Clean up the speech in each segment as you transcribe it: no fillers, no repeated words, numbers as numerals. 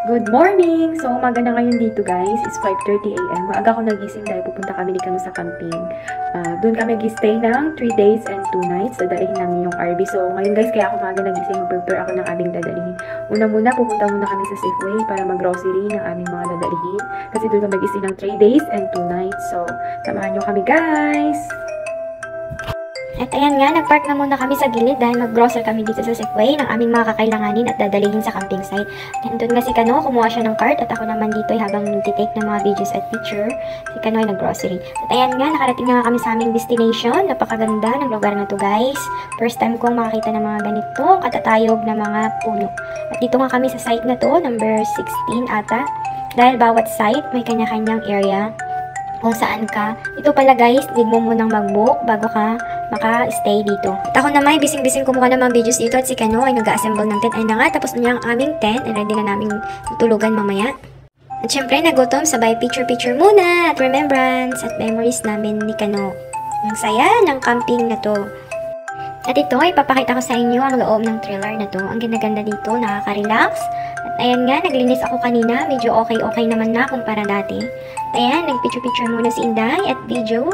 Good morning! So, umaga na ngayon dito guys. It's 5:30 a.m. Maaga ako nagising dahil pupunta kami ni Kano sa camping. Doon kami mag-stay ng 3 days and 2 nights. Dadalhin namin yung RV. So, ngayon guys, kaya ako maaga nagising. Mag-prepare ako ng aming dadalhin. Una-muna, pupunta muna kami sa Safeway para mag-grocery ng aming mga dadalhin. Kasi doon kami mag-stay ng 3 days and 2 nights. So, samahan nyo kami guys! At ayan nga, nagpark na muna kami sa gilid dahil mag-grocery kami dito sa Safeway ng aming mga kakailanganin at dadalhin sa camping site. Nandun nga si Kano, kumuha siya ng cart at ako naman dito habang nagtitake ng mga videos at picture. Si Kano ay nag-grocery. At ayan nga, nakarating na nga kami sa aming destination. Napakaganda ng lugar na to guys. First time kong makakita ng mga ganito, katatayog na mga puno. At dito nga kami sa site na to, number 16 ata. Dahil bawat site may kanya-kanyang area kung saan ka. Ito pala guys, need mo munang mag-book bago ka maka-stay dito. At ako naman, bising-bising kumuha ng mga videos dito at si Kano ay nag-assemble ng tent. Ay na nga, tapos na ang aming tent and ready na namin tutulugan mamaya. At syempre, nagutom, sabay picture-picture muna at remembrance at memories namin ni Kano. Ang saya ng camping na to. At ito, ipapakita ko sa inyo ang loob ng trailer na to. Ang ganda-ganda dito, nakaka-relax. At ayan nga, naglinis ako kanina. Medyo okay-okay naman na kumpara dati. At ayan, nag-picture-picture muna si Inday at video.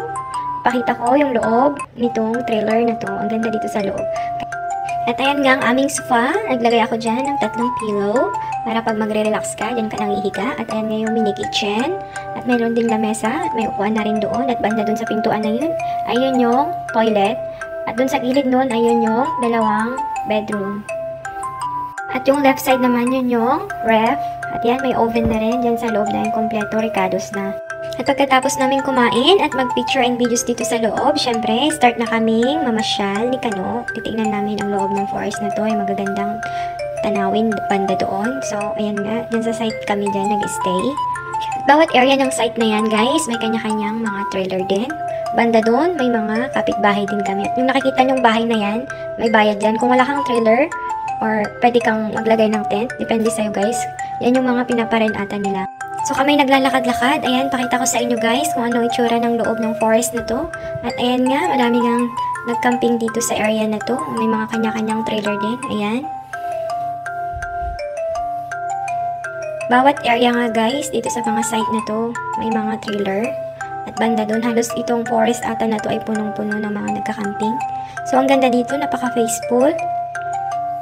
Pakita ko yung loob nitong trailer na to. Ang ganda dito sa loob. At ayan nga ang aming sofa. Naglagay ako dyan ng 3 pillow para pag magre-relax ka, dyan ka nang ihiga. At ayan nga yung mini kitchen. At meron din lamesa at may upuan na rin doon. At banda doon sa pintuan na yun, ayun yung toilet. At dun sa gilid nun, ayun yung dalawang bedroom. At yung left side naman yun yung ref. At yan, may oven na rin dyan sa loob na yung kompleto, Ricardo's na. At pagkatapos namin kumain at mag-picture and videos dito sa loob, syempre, start na kaming mamasyal ni Kano. Titignan namin ang loob ng forest na to, ay magagandang tanawin banda doon. So, ayan nga, dyan sa site kami dyan nag-stay. Bawat area ng site na yan, guys, may kanya-kanyang mga trailer din. Banda doon, may mga kapitbahay din kami. At yung nakikita nyong bahay na yan, may bayad yan. Kung wala kang trailer, or pwede kang maglagay ng tent, depende sa'yo guys. Yan yung mga pinaparenata nila. So kami naglalakad-lakad. Ayan, pakita ko sa inyo guys kung anong itsura ng loob ng forest na to. At ayan nga, marami ngang nag-camping dito sa area na to. May mga kanya-kanyang trailer din. Ayan. Bawat area nga guys, dito sa mga site na to, may mga trailer. At banda doon, halos itong forest ata na to ay punong-puno ng mga nagka-camping. So, ang ganda dito, napaka-faceful.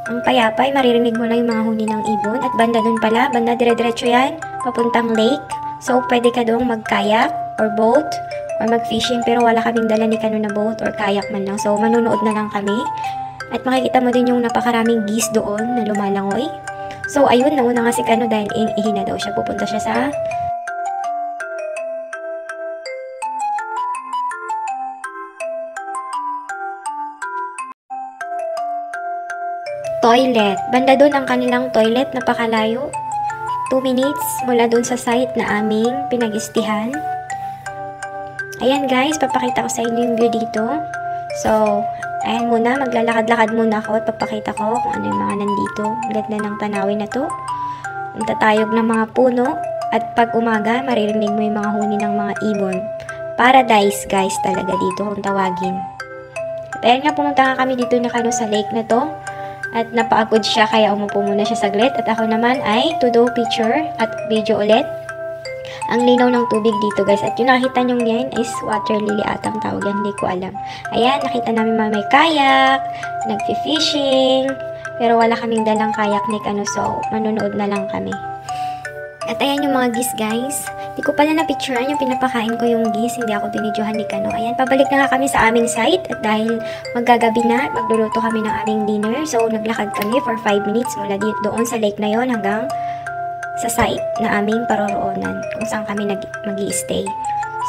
Ang payapay, maririnig mo lang yung mga huni ng ibon. At banda doon pala, banda dire-diretso yan, papuntang lake. So, pwede ka doon mag-kayak or boat or mag-fishing. Pero wala kaming dala ni Kano na boat or kayak man lang. So, manunood na lang kami. At makikita mo din yung napakaraming geese doon na lumalangoy. So, ayun, nauna nga si Kano dahil ihina daw siya. Pupunta siya sa toilet. Banda doon ang kanilang toilet, napakalayo. 2 minutes mula doon sa site na aming pinag-istihan. Ayan guys, papakita ko sa inyo yung view dito. So, ayan muna, maglalakad-lakad muna ako at papakita ko kung ano yung mga nandito. Ang ganda ng tanawin na to. Ang tatayog ng mga puno. At pag umaga, maririnig mo yung mga huni ng mga ibon. Paradise guys talaga dito kung tawagin. At ayan nga, pumunta nga kami dito na Kano sa lake na to. At napagod siya kaya umupo muna siya saglit. At ako naman ay to do picture at video ulit. Ang linaw ng tubig dito guys. At yung nakita nyo yan is water lily atang tawag yan. Hindi ko alam. Ayan, nakita namin may kayak, nagfi-fishing. Pero wala kaming dalang kayak ni Kano. So, manunood na lang kami. At ayan yung mga geese guys. Hindi ko pala na-picturean yung pinapakain ko yung geese. Hindi ako binidyohan ni Kano. Ayan, pabalik na nga kami sa aming site. At dahil maggagabi na, magluluto kami ng aming dinner. So, naglakad kami for 5 minutes mula doon sa lake na yon hanggang sa site na aming paroroonan. Kung saan kami mag-i-stay.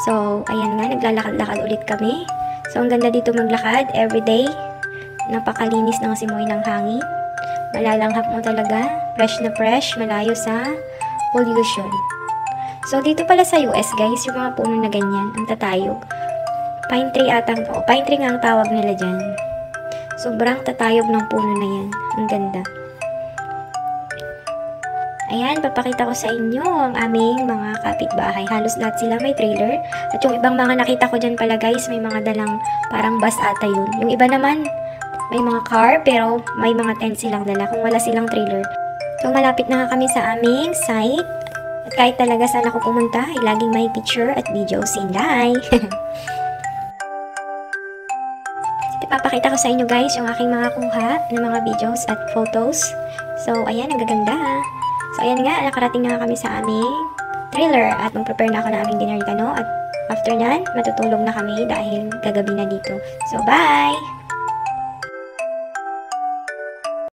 So, ayan nga, naglalakad-lakad ulit kami. So, ang ganda dito maglakad everyday. Napakalinis ng simoy ng hangin. Malalanghap mo talaga. Fresh na fresh. Malayo sa pollution. So, dito pala sa US, guys, yung mga puno na ganyan, ang tatayog. Pine tree atang to. Pine tree nga ang tawag nila dyan. Sobrang tatayog ng puno na yan. Ang ganda. Ayan, papakita ko sa inyo ang aming mga kapitbahay. Halos lahat sila may trailer. At yung ibang mga nakita ko dyan pala, guys, may mga dalang parang bus ata yun. Yung iba naman, may mga car, pero may mga tent silang dala kung wala silang trailer. So, malapit na nga kami sa aming site. At kahit talaga saan ako pumunta, ay laging may picture at video sinday. Ipapakita ko sa inyo guys yung aking mga kuha ng mga videos at photos. So, ayan, ang gaganda. So, ayan nga, nakarating na nga kami sa aming thriller at mag-prepare na ako ng aming dinner, At after nan, matutulog na kami dahil gagabi na dito. So, bye!